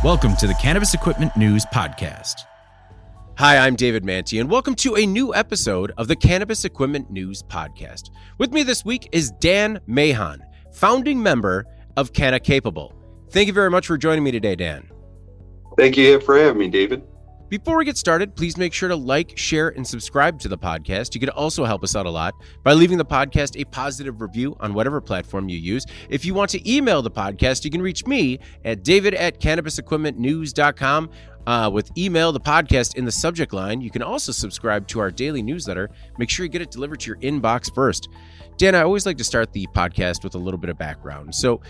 Welcome to the Cannabis Equipment News Podcast. Hi, I'm David Manti, and welcome to a new episode of the Cannabis Equipment News Podcast. With me this week is Dan Mahon, founding member of Canna. Thank you very much for joining me today, Dan. Thank you for having me, David. Before we get started, please make sure to like, share, and subscribe to the podcast. You can also help us out a lot by leaving the podcast a positive review on whatever platform you use. If you want to email the podcast, you can reach me at david@cannabisequipmentnews.com with email the podcast in the subject line. You can also subscribe to our daily newsletter. Make sure you get it delivered to your inbox first. Dan, I always like to start the podcast with a little bit of background. So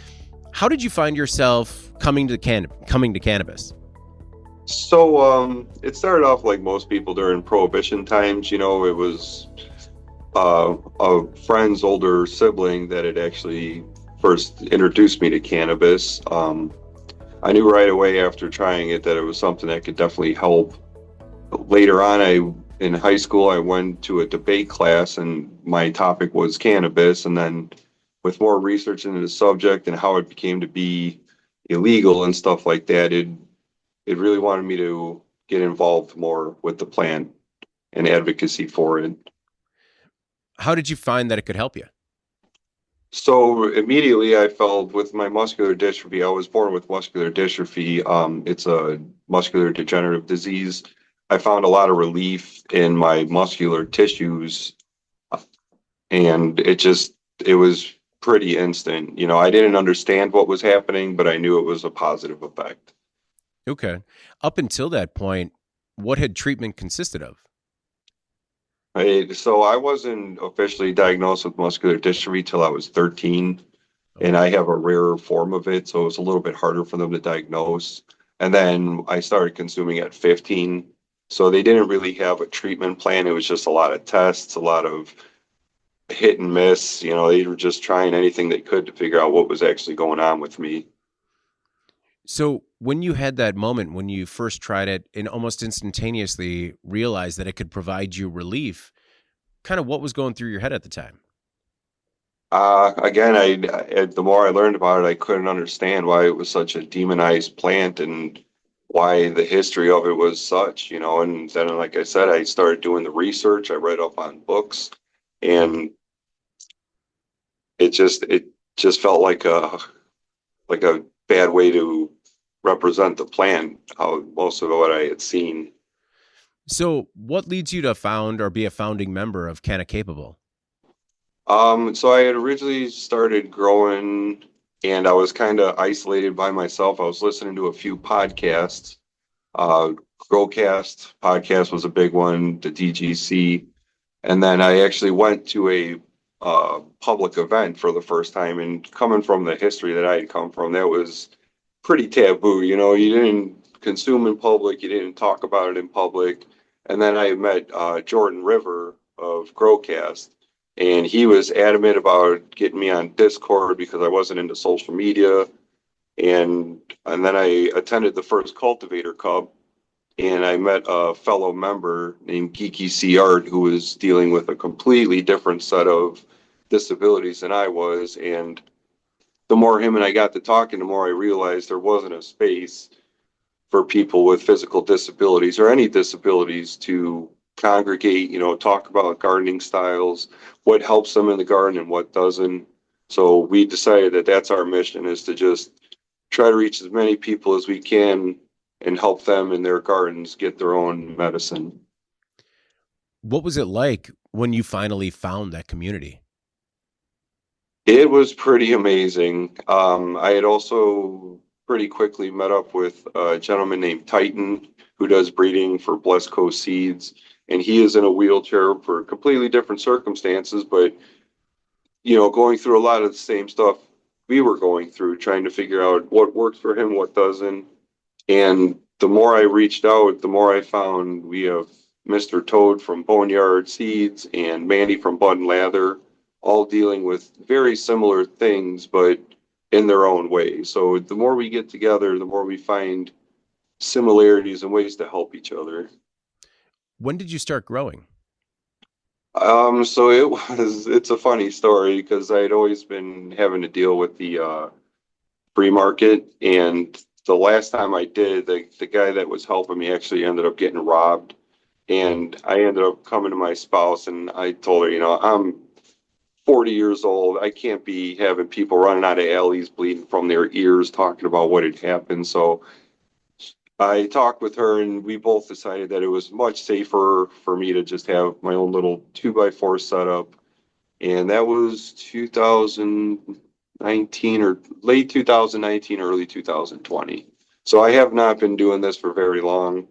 how did you find yourself coming to cannabis? So it started off like most people during Prohibition times. It was a friend's older sibling that had actually first introduced me to cannabis. I knew right away after trying it that it was something that could definitely help. Later on, in high school, I went to a debate class and my topic was cannabis. And then with more research into the subject and how it became to be illegal and stuff like that, it really wanted me to get involved more with the plant and advocacy for it. How did you find that it could help you? So immediately I felt with my muscular dystrophy, I was born with muscular dystrophy. It's a muscular degenerative disease. I found a lot of relief in my muscular tissues, and it was pretty instant. I didn't understand what was happening, but I knew it was a positive effect. Okay. Up until that point, what had treatment consisted of? So I wasn't officially diagnosed with muscular dystrophy till I was 13, and I have a rarer form of it, so it was a little bit harder for them to diagnose. And then I started consuming at 15, so they didn't really have a treatment plan. It was just a lot of tests, a lot of hit and miss. They were just trying anything they could to figure out what was actually going on with me. So when you had that moment, when you first tried it and almost instantaneously realized that it could provide you relief, kind of what was going through your head at the time? Again, the more I learned about it, I couldn't understand why it was such a demonized plant and why the history of it was such, and then, like I said, I started doing the research. I read up on books, and it just felt like a bad way to represent the plant, how most of what I had seen. So what leads you to found or be a founding member of Canna? So I had originally started growing and I was kind of isolated by myself. I was listening to a few podcasts. Growcast podcast was a big one, the DGC. And then I actually went to a public event for the first time, and coming from the history that I had come from, that was pretty taboo. You didn't consume in public, you didn't talk about it in public. And then I met Jordan River of Growcast, and he was adamant about getting me on Discord because I wasn't into social media. And then I attended the first Cultivator Cup, and I met a fellow member named Geeky C Art who was dealing with a completely different set of disabilities than I was. And the more him and I got to talking, the more I realized there wasn't a space for people with physical disabilities or any disabilities to congregate, talk about gardening styles, what helps them in the garden and what doesn't. So we decided that that's our mission, is to just try to reach as many people as we can and help them in their gardens get their own medicine. What was it like when you finally found that community? It was pretty amazing. I had also pretty quickly met up with a gentleman named Titan who does breeding for Blessed Coast Seeds, and he is in a wheelchair for completely different circumstances, but going through a lot of the same stuff we were going through, trying to figure out what works for him, what doesn't. And the more I reached out, the more I found we have Mr. Toad from Boneyard Seeds and Mandy from Bud and Lather, all dealing with very similar things, but in their own way. So the more we get together, the more we find similarities and ways to help each other. When did you start growing? So it's a funny story because I'd always been having to deal with the free market, and the last time I did, the guy that was helping me actually ended up getting robbed. And I ended up coming to my spouse and I told her, I'm 40 years old. I can't be having people running out of alleys bleeding from their ears talking about what had happened. So I talked with her and we both decided that it was much safer for me to just have my own little 2x4 setup. And that was 2019 or late 2019, early 2020. So I have not been doing this for very long.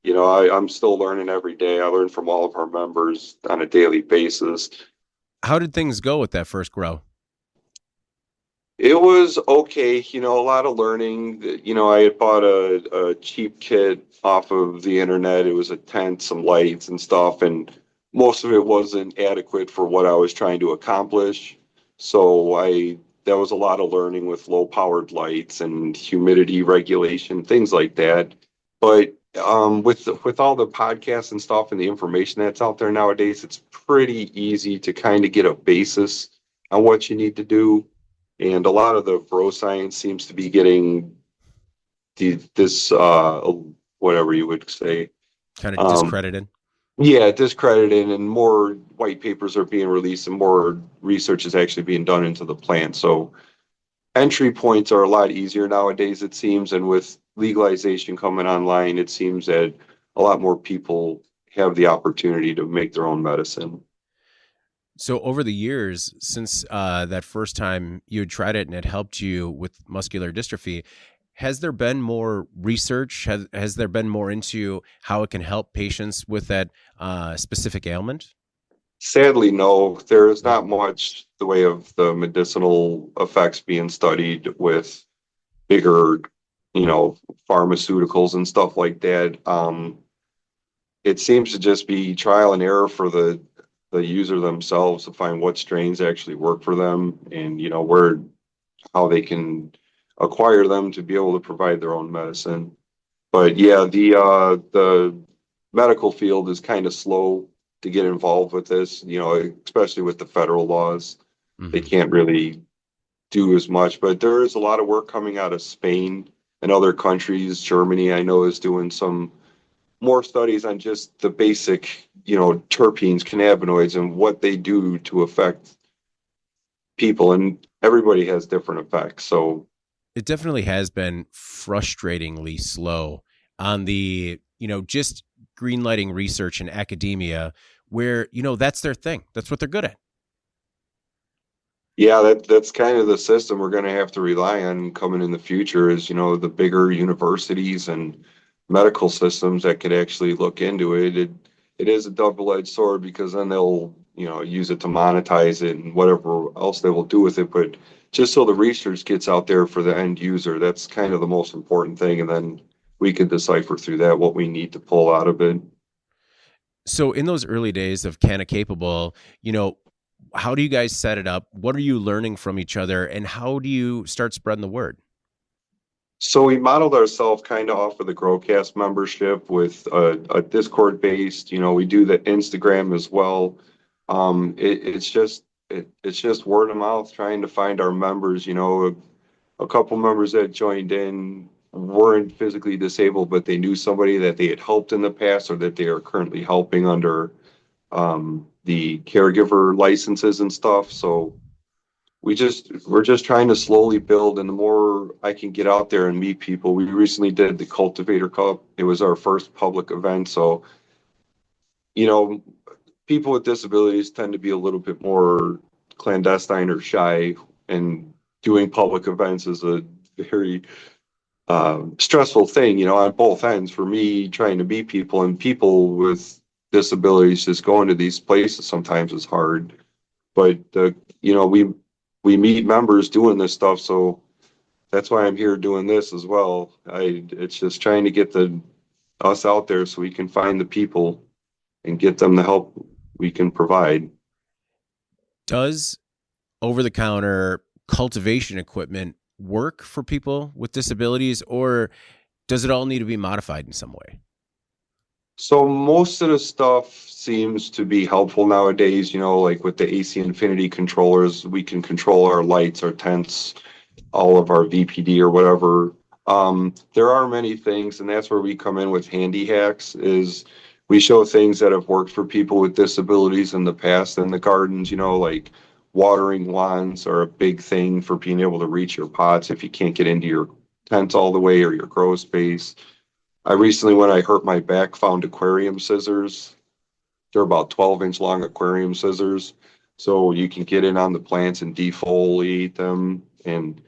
I'm still learning every day. I learn from all of our members on a daily basis. How did things go with that first grow? It was okay, a lot of learning. I had bought a cheap kit off of the internet. It was a tent, some lights and stuff, and most of it wasn't adequate for what I was trying to accomplish. So that was a lot of learning with low powered lights and humidity regulation, things like that. But with all the podcasts and stuff and the information that's out there nowadays, it's pretty easy to kind of get a basis on what you need to do. And a lot of the bro science seems to be getting this whatever you would say, Kind of discredited? yeah, discredited, and more white papers are being released and more research is actually being done into the plant. So entry points are a lot easier nowadays, it seems, and with legalization coming online, it seems that a lot more people have the opportunity to make their own medicine. So over the years, since that first time you had tried it and it helped you with muscular dystrophy, has there been more research? Has there been more into how it can help patients with that specific ailment? Sadly, no, there is not much the way of the medicinal effects being studied with bigger, pharmaceuticals and stuff like that. It seems to just be trial and error for the user themselves to find what strains actually work for them and, how they can acquire them to be able to provide their own medicine. But yeah, the medical field is kind of slow to get involved with this, especially with the federal laws. They can't really do as much, but there is a lot of work coming out of Spain and other countries. Germany, I know, is doing some more studies on just the basic, terpenes, cannabinoids, and what they do to affect people. And everybody has different effects. So It definitely has been frustratingly slow on the, just greenlighting research in academia where, that's their thing. That's what they're good at. yeah, that's kind of the system we're going to have to rely on coming in the future is, the bigger universities and medical systems that could actually look into it. It is a double-edged sword because then they'll, use it to monetize it and whatever else they will do with it. But just so the research gets out there for the end user, that's kind of the most important thing. And then we can decipher through that what we need to pull out of it. So in those early days of Canna Capable, how do you guys set it up? What are you learning from each other? And how do you start spreading the word? So we modeled ourselves kind of off of the Growcast membership with a Discord based, we do the Instagram as well. It's just word of mouth trying to find our members, a couple members that joined in weren't physically disabled, but they knew somebody that they had helped in the past or that they are currently helping under the caregiver licenses and stuff. So we're just trying to slowly build, and the more I can get out there and meet people. We recently did the Cultivator Cup. It was our first public event. So, people with disabilities tend to be a little bit more clandestine or shy, and doing public events is a very stressful thing, on both ends for me trying to meet people, and people with disabilities just going to these places sometimes is hard. But, we meet members doing this stuff. So that's why I'm here doing this as well. It's just trying to get us out there so we can find the people and get them the help we can provide. Does over-the-counter cultivation equipment work for people with disabilities, or does it all need to be modified in some way? So most of the stuff seems to be helpful nowadays, like with the AC Infinity controllers, we can control our lights, our tents, all of our VPD or whatever There are many things, and that's where we come in with handy hacks, is we show things that have worked for people with disabilities in the past in the gardens, like watering wands are a big thing for being able to reach your pots if you can't get into your tent all the way or your grow space. I recently, when I hurt my back, found aquarium scissors. They're about 12-inch long aquarium scissors. So you can get in on the plants and defoliate them. And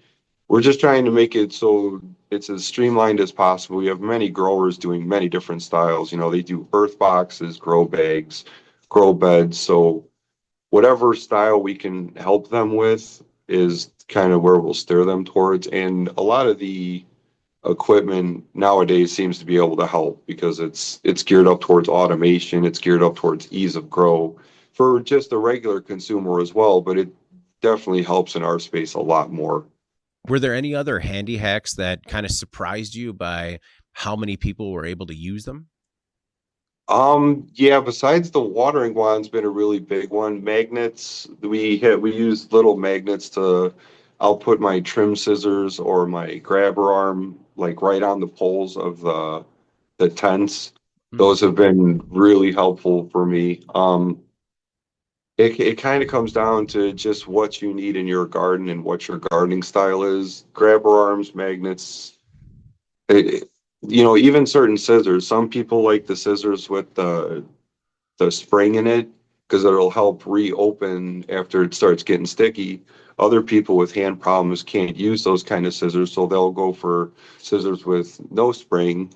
we're just trying to make it so it's as streamlined as possible. We have many growers doing many different styles. They do earth boxes, grow bags, grow beds. So whatever style we can help them with is kind of where we'll steer them towards. And a lot of the equipment nowadays seems to be able to help because it's geared up towards automation, it's geared up towards ease of grow for just the regular consumer as well, but it definitely helps in our space a lot more. Were there any other handy hacks that kind of surprised you by how many people were able to use them? Yeah, besides the watering wand's been a really big one. Magnets, we use little magnets to, I'll put my trim scissors or my grabber arm like right on the poles of the tents. Mm. Those have been really helpful for me. It kind of comes down to just what you need in your garden and what your gardening style is. Grabber arms, magnets, it, even certain scissors. Some people like the scissors with the spring in it because it'll help reopen after it starts getting sticky. Other people with hand problems can't use those kind of scissors, so they'll go for scissors with no spring,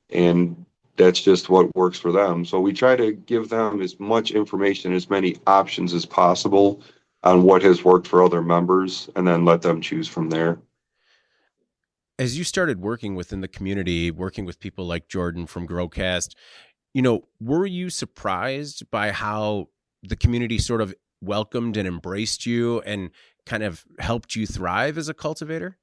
and that's just what works for them. So we try to give them as much information, as many options as possible on what has worked for other members, and then let them choose from there. As you started working within the community, working with people like Jordan from Growcast, were you surprised by how the community sort of welcomed and embraced you and kind of helped you thrive as a cultivator?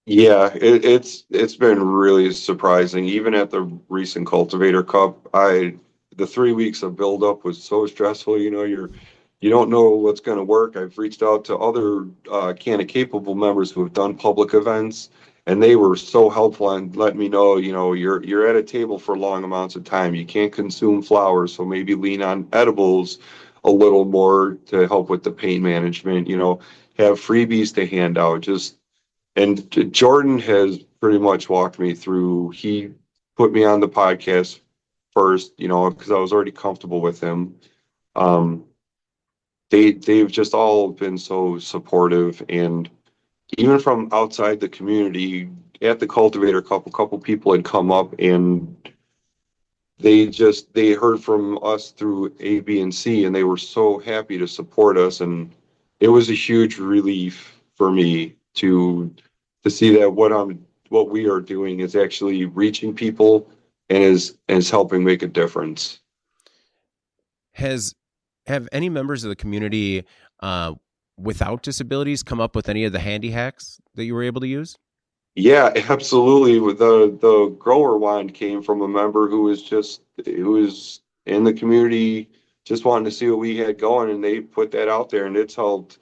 Yeah, it's been really surprising. Even at the recent Cultivator Cup, the 3 weeks of buildup was so stressful. You don't know what's going to work. I've reached out to other Canna capable members who have done public events, and they were so helpful and let me know. You're at a table for long amounts of time. You can't consume flowers, so maybe lean on edibles a little more to help with the pain management. Have freebies to hand out. And Jordan has pretty much walked me through. He put me on the podcast first, because I was already comfortable with him. Um, they've just all been so supportive, and even from outside the community, at the Cultivator Cup, a couple people had come up and they heard from us through A, B, and C, and they were so happy to support us, and it was a huge relief for me to see that what we are doing is actually reaching people and is helping make a difference. Has have any members of the community without disabilities come up with any of the handy hacks that you were able to use? Yeah, absolutely. The grower wand came from a member who was in the community just wanting to see what we had going, and they put that out there, and it's helped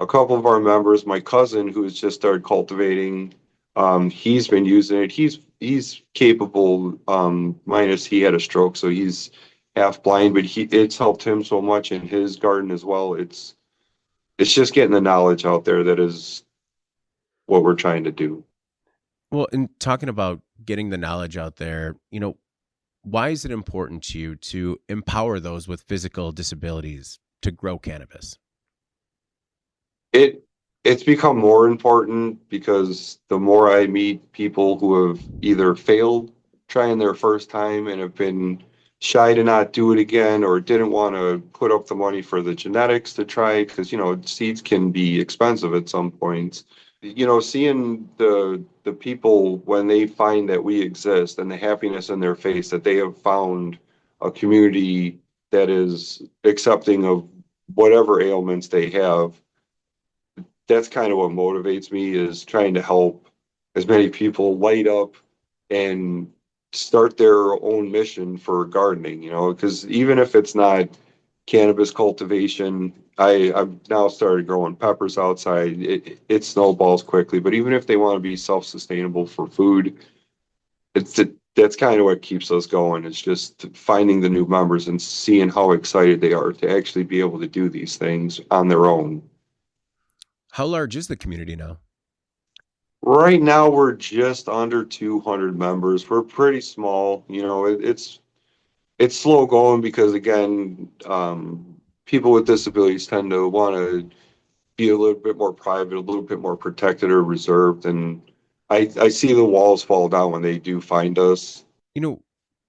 a couple of our members. My cousin, who's just started cultivating, he's been using it. He's capable, minus he had a stroke, so he's half blind, but it's helped him so much in his garden as well. It's just getting the knowledge out there that is what we're trying to do. Well, in talking about getting the knowledge out there, why is it important to you to empower those with physical disabilities to grow cannabis? It's become more important because the more I meet people who have either failed trying their first time and have been shy to not do it again, or didn't want to put up the money for the genetics to try, because seeds can be expensive at some points. Seeing the people when they find that we exist and the happiness in their face that they have found a community that is accepting of whatever ailments they have, that's kind of what motivates me, is trying to help as many people light up and start their own mission for gardening, because even if it's not cannabis cultivation. I've now started growing peppers outside. It snowballs quickly, but even if they want to be self-sustainable for food, that's kind of what keeps us going. It's just finding the new members and seeing how excited they are to actually be able to do these things on their own. How large is the community now? Right now, we're just under 200 members. We're pretty small. It's slow going because again, people with disabilities tend to want to be a little bit more private, a little bit more protected or reserved. And I see the walls fall down when they do find us. You know,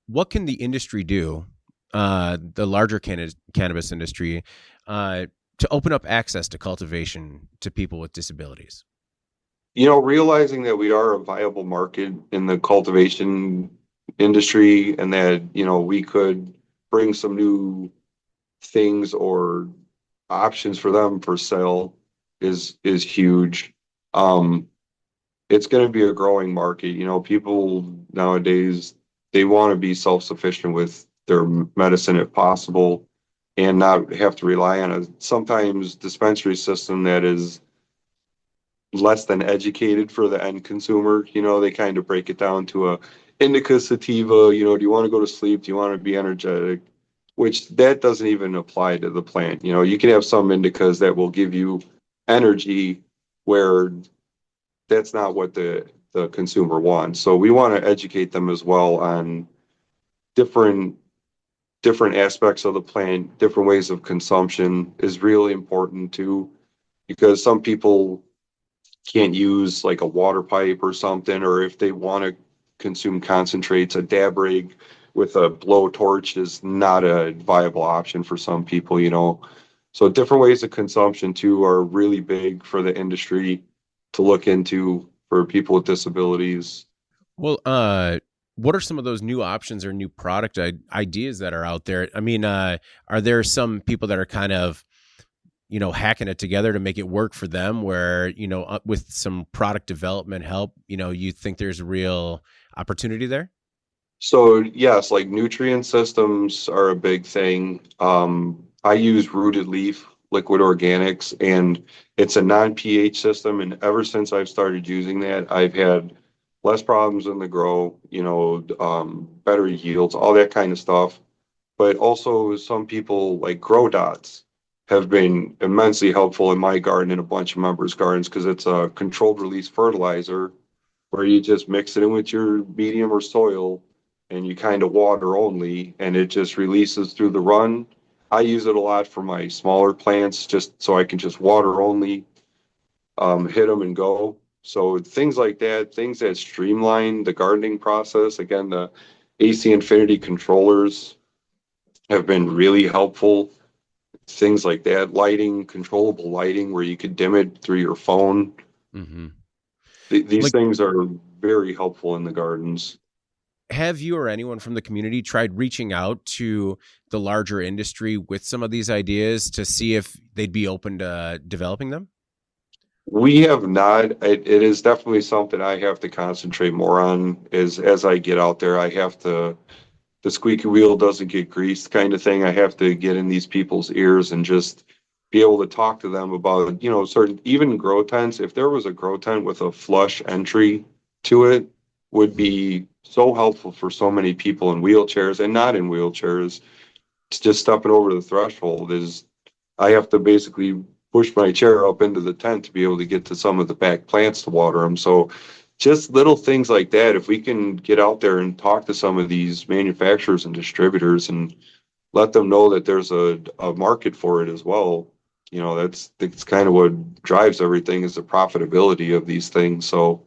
what can the industry do, the larger cannabis industry, to open up access to cultivation to people with disabilities? Realizing that we are a viable market in the cultivation industry and that, we could bring some new things or options for them for sale is huge. Um, it's going to be a growing market. People nowadays, they want to be self-sufficient with their medicine if possible and not have to rely on a sometimes dispensary system that is less than educated for the end consumer. They kind of break it down to a indica sativa, do you want to go to sleep? Do you want to be energetic? Which that doesn't even apply to the plant. You can have some indicas that will give you energy where that's not what the consumer wants. So we want to educate them as well on different different aspects of the plant, different ways of consumption is really important too, because some people can't use like a water pipe or something, or if they want to consume concentrates, a dab rig with a blow torch is not a viable option for some people. So different ways of consumption too are really big for the industry to look into for people with disabilities. Well, what are some of those new options or new product ideas that are out there? I mean, are there some people that are kind of, hacking it together to make it work for them where, with some product development help, you think there's a real opportunity there? So yes, like nutrient systems are a big thing. I use rooted leaf liquid organics, and it's a non-pH system. And ever since I've started using that, I've had less problems in the grow, better yields, all that kind of stuff. But also some people like grow dots have been immensely helpful in my garden and a bunch of members' gardens because it's a controlled release fertilizer where you just mix it in with your medium or soil and you kind of water only and it just releases through the run. I use it a lot for my smaller plants just so I can just water only, hit them and go. So things like that, things that streamline the gardening process. Again, the AC Infinity controllers have been really helpful. Things like that, lighting, controllable lighting where you could dim it through your phone. Mm-hmm. These Like, things are very helpful in the gardens. have you or anyone from the community tried reaching out to the larger industry with some of these ideas to see if they'd be open to developing them? We have not. It is definitely something I have to concentrate more on. Is as I get out there, I have to. The squeaky wheel doesn't get greased, kind of thing. I have to get in these people's ears and just be able to talk to them about, certain even grow tents. If there was a grow tent with a flush entry to it, would be so helpful for so many people in wheelchairs and not in wheelchairs. It's just stepping over the threshold is I have to basically push my chair up into the tent to be able to get to some of the back plants to water them. So just little things like that. If we can get out there and talk to some of these manufacturers and distributors and let them know that there's a market for it as well, that's kind of what drives everything is the profitability of these things. So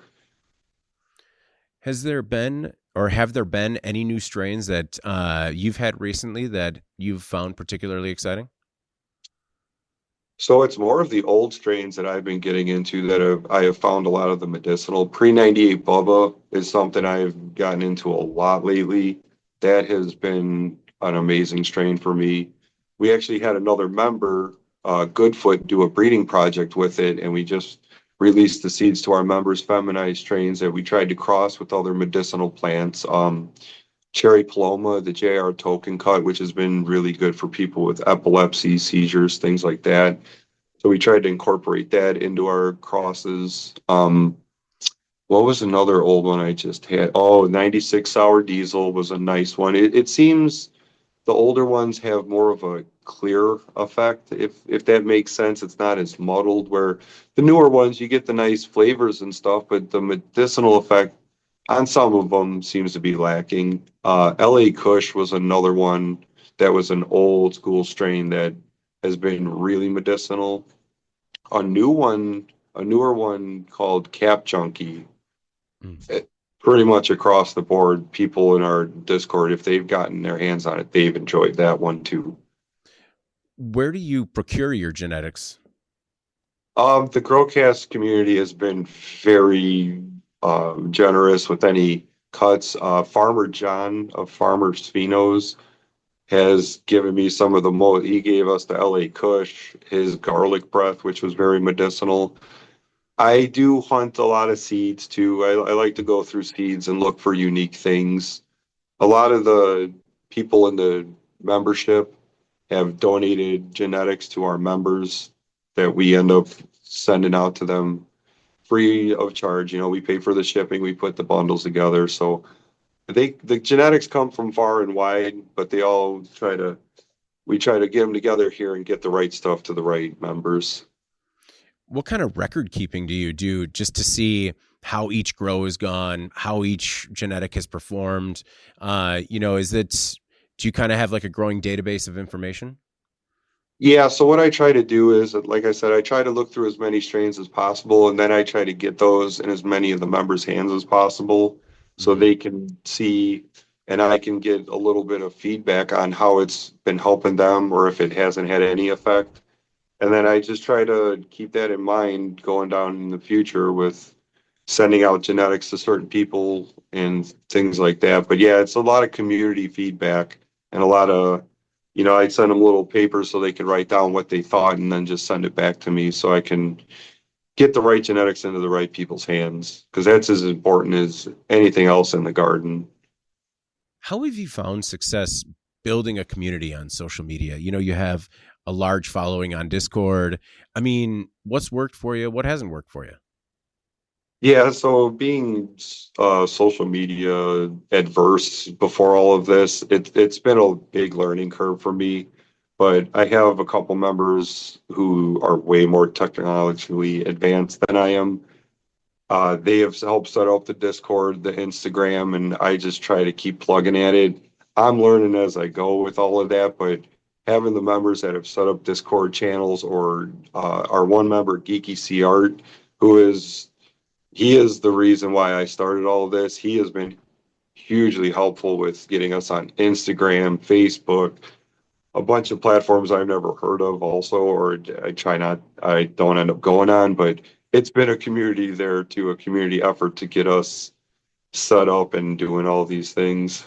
Has there been or have there been any new strains that you've had recently that you've found particularly exciting? So it's more of the old strains that I've been getting into that I have found a lot of the medicinal. Pre-98 Bubba is something I've gotten into a lot lately. That has been an amazing strain for me. We actually had another member, Goodfoot, do a breeding project with it, and we just released the seeds to our members, feminized strains that we tried to cross with other medicinal plants. cherry paloma, the JR token cut, which has been really good for people with epilepsy, seizures, things like that. So we tried to incorporate that into our crosses. What was another old one I just had? Oh, 96 sour diesel was a nice one. It seems the older ones have more of a clear effect, if that makes sense. It's not as muddled, where the newer ones you get the nice flavors and stuff, but the medicinal effect on some of them seems to be lacking. LA Kush was another one that was an old school strain that has been really medicinal. A new one, a newer one called Cap Junkie. Mm. Pretty much across the board, people in our Discord, if they've gotten their hands on it, they've enjoyed that one too. Where do you procure your genetics? The Growcast community has been very generous with any cuts. Farmer John of Farmer's Finos has given me some of the most. He gave us the LA Kush, his garlic breath, which was very medicinal. I do hunt a lot of seeds too. I like to go through seeds and look for unique things. A lot of the people in the membership have donated genetics to our members that we end up sending out to them free of charge. You know, we pay for the shipping, we put the bundles together. So the genetics come from far and wide, but they all we try to get them together here and get the right stuff to the right members. What kind of record keeping do you do just to see how each grow has gone, how each genetic has performed? Do you kind of have like a growing database of information? Yeah, so what I try to do is, like I said, I try to look through as many strains as possible, and then I try to get those in as many of the members' hands as possible so Mhm. they can see and I can get a little bit of feedback on how it's been helping them or if it hasn't had any effect. And then I just try to keep that in mind going down in the future with sending out genetics to certain people and things like that. But yeah, it's a lot of community feedback and a lot of, I'd send them little papers so they could write down what they thought and then just send it back to me so I can get the right genetics into the right people's hands because that's as important as anything else in the garden. How have you found success building a community on social media? You have a large following on Discord. I mean, what's worked for you? What hasn't worked for you? Yeah, so being social media adverse before all of this, it's been a big learning curve for me. But I have a couple members who are way more technologically advanced than I am. They have helped set up the Discord, the Instagram, and I just try to keep plugging at it. I'm learning as I go with all of that, but having the members that have set up Discord channels or our one member, Geeky C Art, who is he is the reason why I started all of this. He has been hugely helpful with getting us on Instagram, Facebook, a bunch of platforms I've never heard of also, or I don't end up going on, but it's been a community there too, a community effort to get us set up and doing all these things.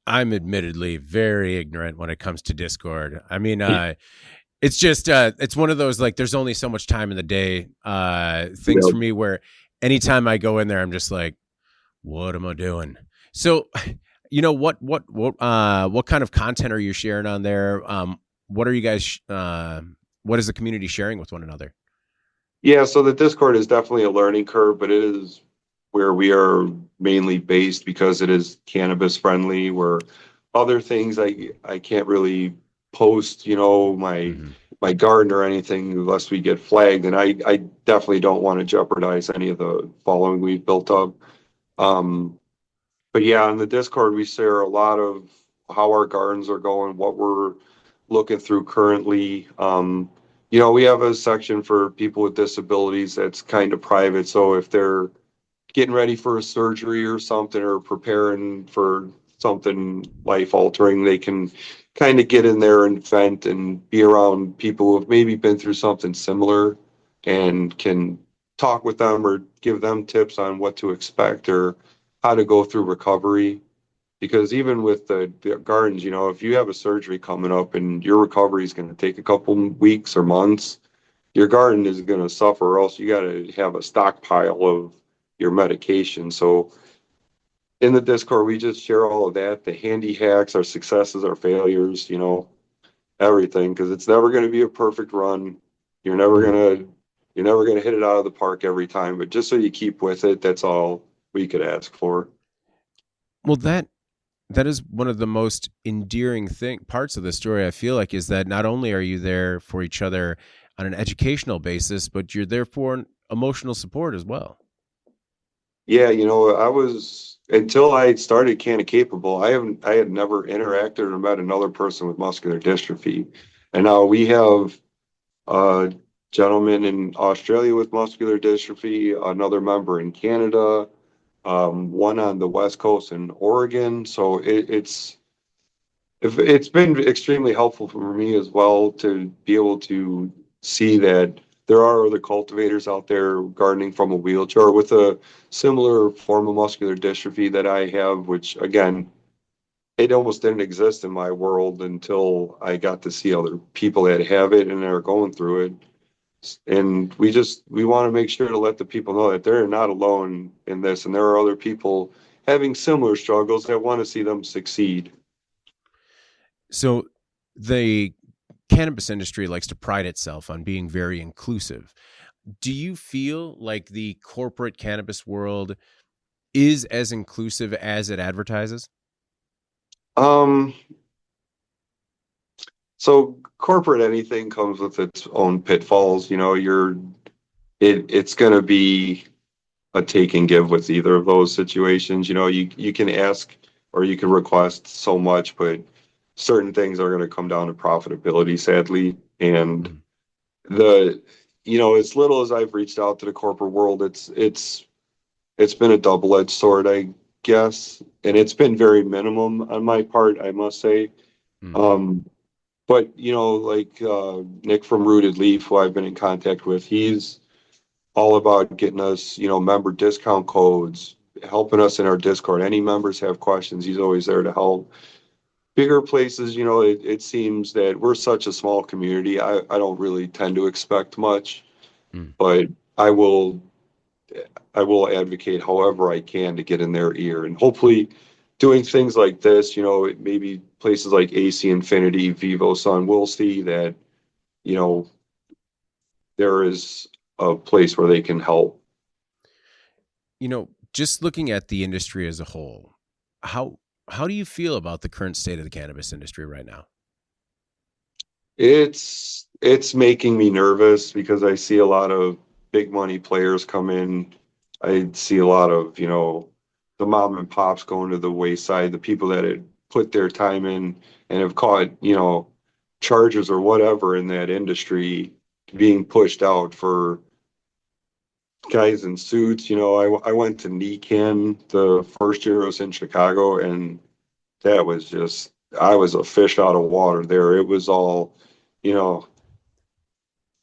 I'm admittedly very ignorant when it comes to Discord. I mean, it's just it's one of those like there's only so much time in the day things Yeah. for me where anytime I go in there, I'm just like, what am I doing? So, what kind of content are you sharing on there? What are you guys? What is the community sharing with one another? Yeah, so the Discord is definitely a learning curve, but it is where we are mainly based because it is cannabis friendly, where other things I can't really post, Mm-hmm. my garden or anything unless we get flagged. And I definitely don't want to jeopardize any of the following we've built up. Um, but yeah, on the Discord, we share a lot of how our gardens are going, what we're looking through currently. We have a section for people with disabilities that's kind of private. So if they're getting ready for a surgery or something or preparing for something life altering, they can kind of get in there and vent and be around people who have maybe been through something similar and can talk with them or give them tips on what to expect or how to go through recovery. Because even with the gardens, if you have a surgery coming up and your recovery is going to take a couple weeks or months, your garden is going to suffer, or else you got to have a stockpile of your medication. So in the Discord, we just share all of that, the handy hacks, our successes, our failures, everything, because it's never going to be a perfect run. You're never Mhm. gonna you're never gonna hit it out of the park every time, but just so you keep with it, that's all we could ask for. Well, that is one of the most endearing parts of the story. I feel like is that not only are you there for each other on an educational basis, but you're there for emotional support as well. Yeah, I was until I started Canna Capable, I had never interacted or met another person with muscular dystrophy. And now we have a gentleman in Australia with muscular dystrophy, another member in Canada, one on the West Coast in Oregon. So it's been extremely helpful for me as well to be able to see that there are other cultivators out there gardening from a wheelchair with a similar form of muscular dystrophy that I have, which again, it almost didn't exist in my world until I got to see other people that have it and are going through it. And we want to make sure to let the people know that they're not alone in this, and there are other people having similar struggles that want to see them succeed. So the cannabis industry likes to pride itself on being very inclusive. Do you feel like the corporate cannabis world is as inclusive as it advertises? Um, so corporate anything comes with its own pitfalls. It's going to be a take and give with either of those situations. You can ask or you can request so much, but certain things are going to come down to profitability, sadly. And Mhm. the as little as I've reached out to the corporate world, it's been a double-edged sword, I guess, and it's been very minimum on my part, I must say. Mm. Um, but like Nick from Rooted Leaf, who I've been in contact with, he's all about getting us, member discount codes, helping us in our Discord. Any members have questions, he's always there to help. Bigger places, it seems that we're such a small community. I don't really tend to expect much, Mm. but I will I will advocate however I can to get in their ear. And hopefully doing things like this, maybe places like AC Infinity, Vivo Sun will see that, you know, there is a place where they can help. Just looking at the industry as a whole, how how do you feel about the current state of the cannabis industry right now? It's making me nervous because I see a lot of big money players come in. I see a lot of, the mom and pops going to the wayside, the people that had put their time in and have caught, charges or whatever in that industry being pushed out for guys in suits. I went to NECAN the first year I was in Chicago, and that was just, I was a fish out of water there. It was all, you know,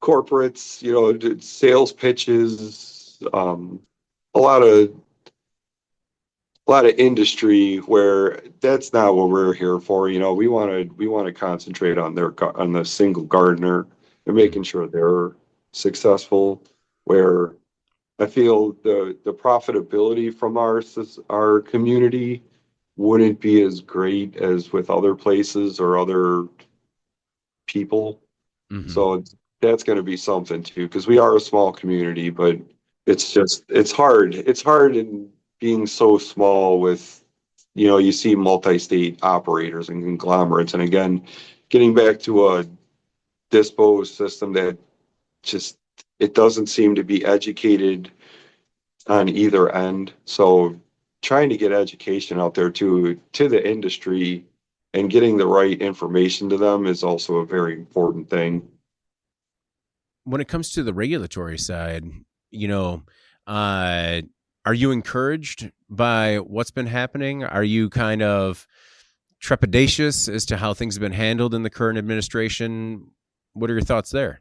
corporates, did sales pitches, a lot of industry where that's not what we're here for. We want to concentrate on on the single gardener and Mm. making sure they're successful. Where I feel the profitability from our community wouldn't be as great as with other places or other people. Hmm. So that's going to be something too, because we are a small community, but it's hard. It's hard in being so small with, you see multi-state operators and conglomerates. And again, getting back to a dispo system that just, it doesn't seem to be educated on either end. So trying to get education out there to the industry and getting the right information to them is also a very important thing. When it comes to the regulatory side, you know, uh, are you encouraged by what's been happening? Are you kind of trepidatious as to how things have been handled in the current administration? What are your thoughts there?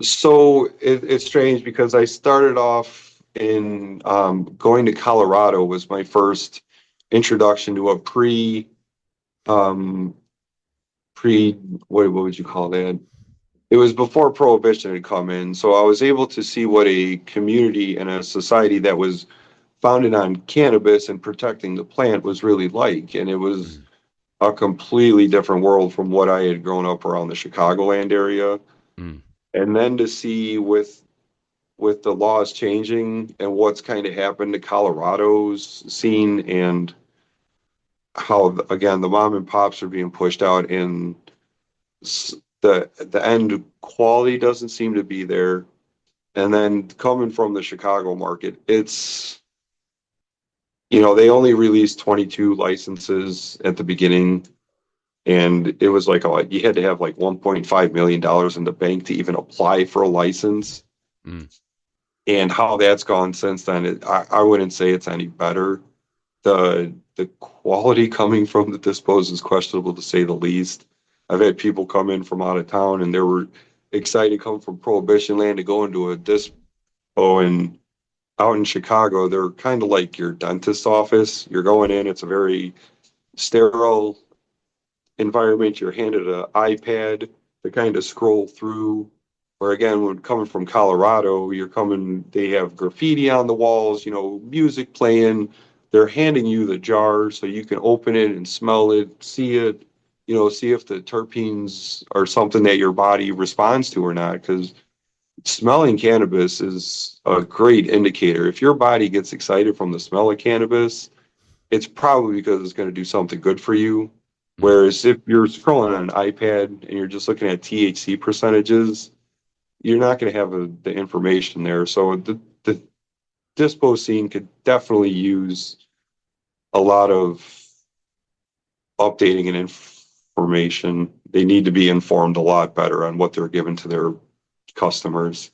So it's strange because I started off in going to Colorado was my first introduction to a um, pre what would you call that? It was before Prohibition had come in, so I was able to see what a community and a society that was founded on cannabis and protecting the plant was really like. And it was Mm, a completely different world from what I had grown up around the Chicagoland area. mm, And then to see with the laws changing and what's kind of happened to Colorado's scene and how again the mom and pops are being pushed out and the end quality doesn't seem to be there. And then coming from the Chicago market, it's they only released 22 licenses at the beginning, and it was like you had to have like $1.5 million in the bank to even apply for a license. mm. And how that's gone since then, I wouldn't say it's any better. The quality coming from the dispos is questionable to say the least. I've had people come in from out of town and they were excited to come from Prohibition land to go into a dispo, and out in Chicago, they're kind of like your dentist's office. You're going in, it's a very sterile environment. You're handed an iPad to kind of scroll through. Where again, when coming from Colorado, they have graffiti on the walls, music playing. They're handing you the jar so you can open it and smell it, see it, see if the terpenes are something that your body responds to or not. Because smelling cannabis is a great indicator. If your body gets excited from the smell of cannabis, it's probably because it's going to do something good for you. Mm. Whereas if you're scrolling on an iPad and you're just looking at THC percentages, you're not going to have the information there. So the dispo scene could definitely use a lot of updating and information. They need to be informed a lot better on what they're giving to their customers.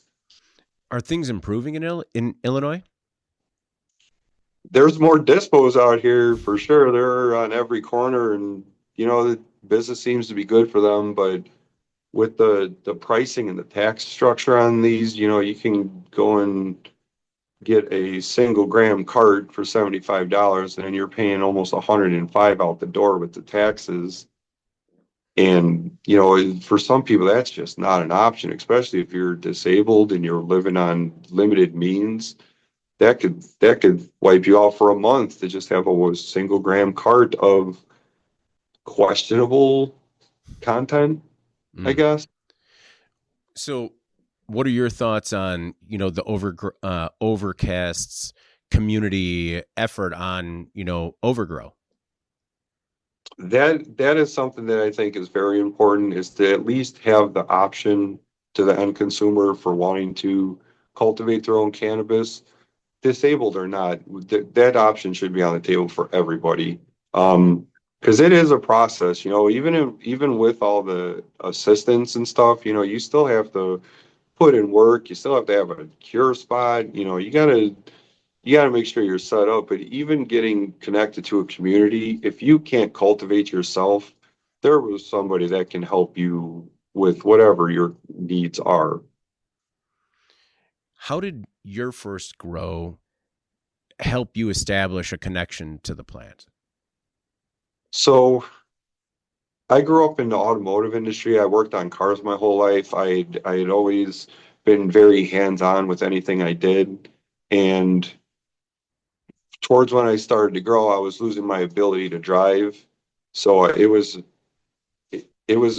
Are things improving in Illinois? There's more dispos out here for sure. They're on every corner, and the business seems to be good for them. But with the pricing and the tax structure on these, you can go and get a single gram cart for $75, and you're paying almost 105 out the door with the taxes. And for some people, that's just not an option, especially if you're disabled and you're living on limited means. That could wipe you out for a month to just have a single gram cart of questionable content, I Mm. guess. So, what are your thoughts on the Overcast's community effort on overgrow? That is something that I think is very important, is to at least have the option to the end consumer for wanting to cultivate their own cannabis, disabled or not. That option should be on the table for everybody. Because it is a process, even with all the assistance and stuff, you still have to put in work. You still have to have a cure spot. You gotta make sure you're set up. But even getting connected to a community, if you can't cultivate yourself, there was somebody that can help you with whatever your needs are. How did your first grow help you establish a connection to the plant? So I grew up in the automotive industry. I worked on cars my whole life. I had always been very hands-on with anything I did. And towards when I started to grow, I was losing my ability to drive. So it was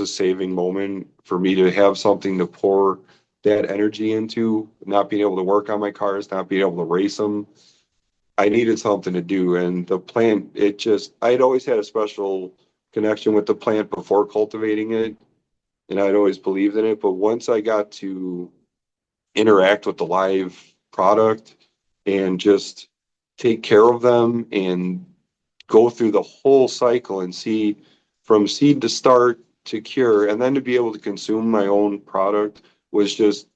a saving moment for me to have something to pour that energy into, not being able to work on my cars, not being able to race them. I needed something to do. And the plant, I had always had a special connection with the plant before cultivating it. And I'd always believed in it. But once I got to interact with the live product and just take care of them and go through the whole cycle and see from seed to start to cure, and then to be able to consume my own product was just,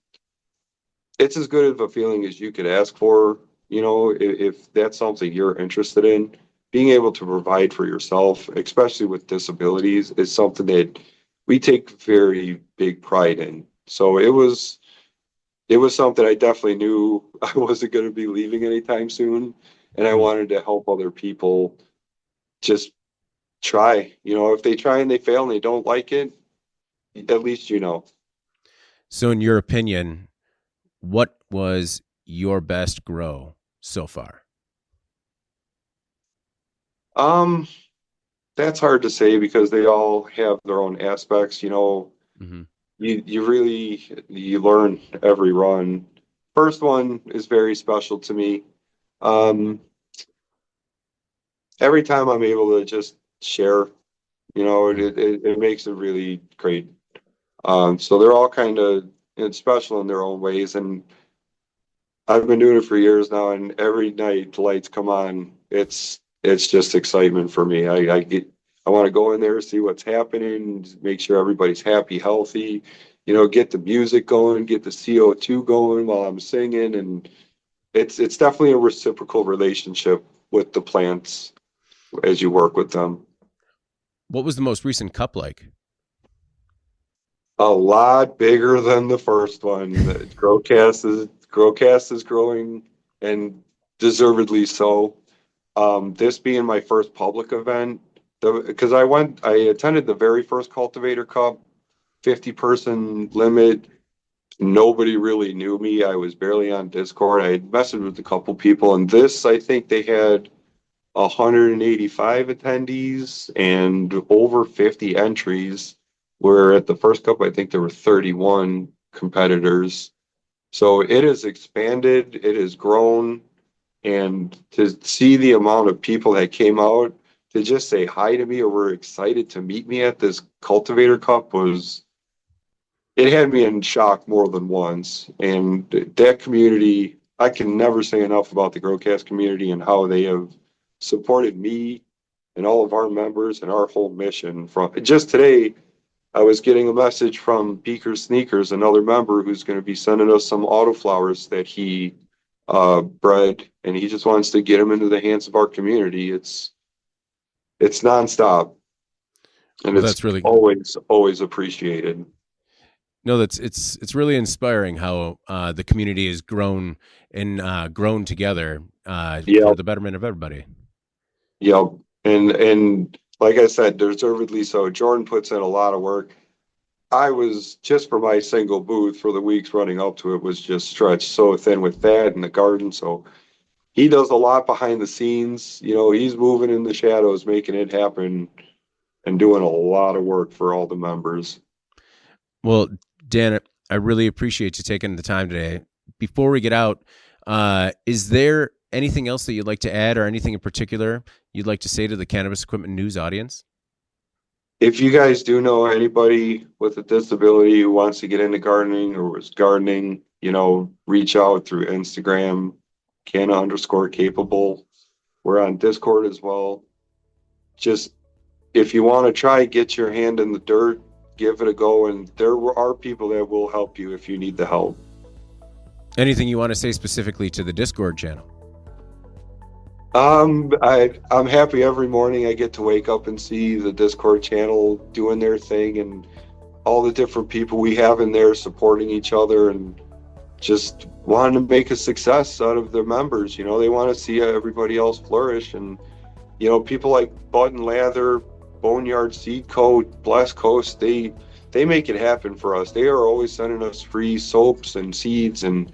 it's as good of a feeling as you could ask for. If that's something you're interested in, being able to provide for yourself, especially with disabilities, is something that we take very big pride in. So it was something I definitely knew I wasn't going to be leaving anytime soon, and I Hmm. wanted to help other people just try. If they try and they fail and they don't like it, at least you know. So, in your opinion, what was your best grow so far? Um, that's hard to say because they all have their own aspects. Hmm. You learn every run. First one is very special to me. Um, every time I'm able to just share, it makes it really great. So they're all kind of special in their own ways, and I've been doing it for years now, and every night the lights come on. It's just excitement for me. I want to go in there, see what's happening, make sure everybody's happy, healthy, get the music going, get the CO2 going while I'm singing, and it's definitely a reciprocal relationship with the plants as you work with them. What was the most recent cup like? A lot bigger than the first one. The Growcast is growing, and deservedly so. This being my first public event, because I attended the very first Cultivator Cup, 50-person limit. Nobody really knew me. I was barely on Discord. I had messaged with a couple people, and this, I think they had 185 attendees and over 50 entries. Where at the first cup, I think there were 31 competitors. So it has expanded, it has grown, and to see the amount of people that came out to just say hi to me or were excited to meet me at this Cultivator Cup it had me in shock more than once. And that community, I can never say enough about the Growcast community and how they have supported me and all of our members and our whole mission. From just today, I was getting a message from Beaker Sneakers, another member who's going to be sending us some autoflowers that he bred, and he just wants to get them into the hands of our community. It's nonstop, and Well, it's that's really always appreciated. no. That's it's really inspiring how the community has grown and grown together for Yep, the betterment of everybody. yep, and like I said, deservedly so. Jordan puts in a lot of work. I was just for my single booth for the weeks running up to it was just stretched so thin with that and the garden. So he does a lot behind the scenes. He's moving in the shadows, making it happen and doing a lot of work for all the members. Well, Dan, I really appreciate you taking the time today. Before we get out, is there anything else that you'd like to add or anything in particular you'd like to say to the Cannabis Equipment News audience? If you guys do know anybody with a disability who wants to get into gardening or was gardening, reach out through Instagram, Canna_capable. We're on Discord as well. Just if you want to try, get your hand in the dirt, give it a go, and there are people that will help you if you need the help. Anything you want to say specifically to the Discord channel? I'm happy every morning I get to wake up and see the Discord channel doing their thing and all the different people we have in there supporting each other and just wanting to make a success out of their members. They want to see everybody else flourish. And, people like Bud and Lather, Boneyard Seed Coat, Blast Coast, they make it happen for us. They are always sending us free soaps and seeds and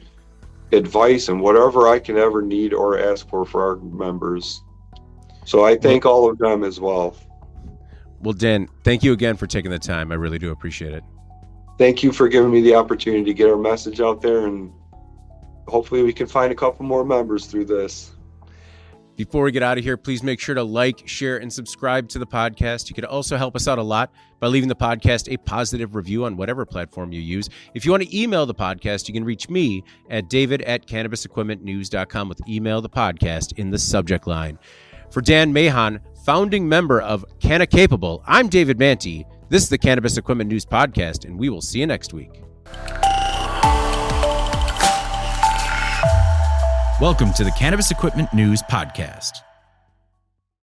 advice and whatever I can ever need or ask for our members. So I thank all of them as well. Well, Dan, thank you again for taking the time. I really do appreciate it. Thank you for giving me the opportunity to get our message out there, and hopefully we can find a couple more members through this. Before we get out of here, please make sure to like, share, and subscribe to the podcast. You could also help us out a lot by leaving the podcast a positive review on whatever platform you use. If you want to email the podcast, you can reach me at david@cannabisequipmentnews.com with email the podcast in the subject line. For Dan Mahon, founding member of Canna Capable, I'm David Manti. This is the Cannabis Equipment News Podcast, and we will see you next week. Welcome to the Cannabis Equipment News Podcast.